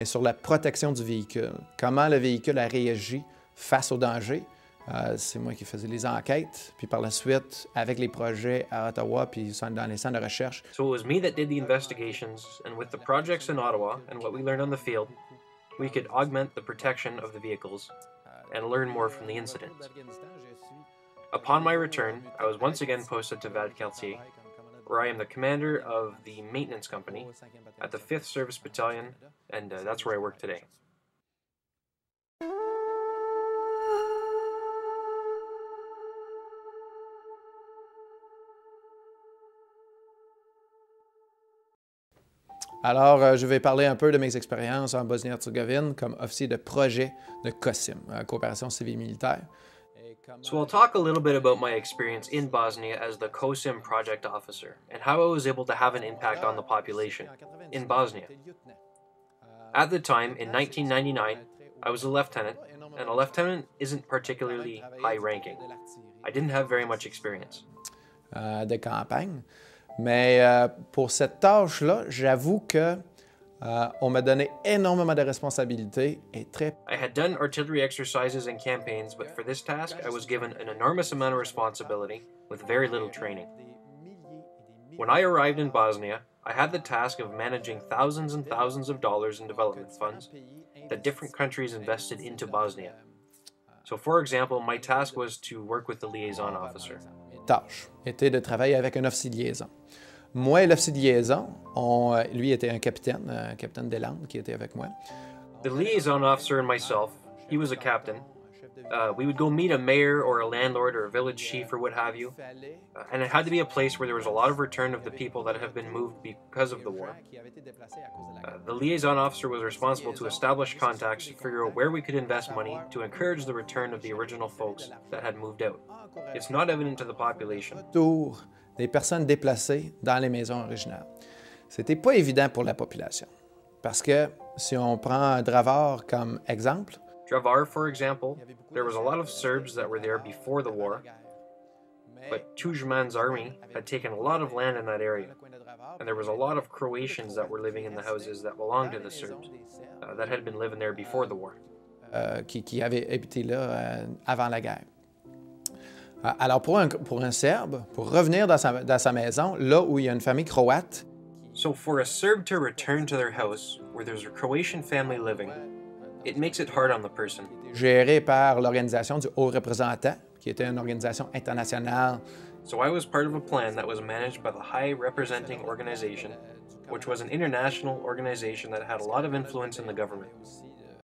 sur la protection du véhicule. Comment le véhicule a réagi face au danger. C'est moi qui faisais les enquêtes. Puis par la suite, avec les projets à Ottawa, puis dans les centres de recherche. So it was me that did the investigations, and with the projects in Ottawa and what we learned on the field, we could augment the protection of the vehicles and learn more from the incidents. Upon my return, I was once again posted to Valcartier, where I am the commander of the maintenance company at the 5th Service Battalion, and that's where I work today. Alors, je vais parler un peu de mes expériences en Bosnie-Herzégovine comme officier de projet de COSIM, coopération civile-militaire. So I'll talk a little bit about my experience in Bosnia as the COSIM project officer and how I was able to have an impact on the population in Bosnia. At the time, in 1999, I was a lieutenant, and a lieutenant isn't particularly high-ranking. I didn't have very much experience. De campagne. Mais pour cette tâche-là, j'avoue que on m'a donné énormément de responsabilités et très... I had done artillery exercises and campaigns, but for this task, I was given an enormous amount of responsibility with very little training. When I arrived in Bosnia, I had the task of managing thousands and thousands of dollars in development funds that different countries invested into Bosnia. So, for example, my task was to work with the liaison officer. Tâche était de travailler avec un officier de liaison. Moi et l'officier de liaison, lui était un capitaine des Landes qui était avec moi. The liaison officer and myself, he was a captain. We would go meet a mayor or a landlord or a village chief or what have you, and it had to be a place where there was a lot of return of the people that have been moved because of the war. The liaison officer was responsible to establish contacts to figure out where we could invest money to encourage the return of the original folks that had moved out. It's not evident to the population. Tour des personnes déplacées dans les maisons originales. C'était pas évident pour la population, parce que si on prend Dravar comme exemple, Dravar, for example, there was a lot of Serbs that were there before the war, but Tudjman's army had taken a lot of land in that area, and there was a lot of Croatians that were living in the houses that belonged to the Serbs, that had been living there before the war. Qui avaient habité là avant la guerre. Alors pour un Serbe, pour revenir dans sa maison, là où il y a une famille croate. So for a Serb to return to their house where there's a Croatian family living, it makes it hard on the person. Géré par l'organisation du haut représentant, qui était une organisation internationale. So I was part of a plan that was managed by the High Representing Organization, which was an international organization that had a lot of influence in the government.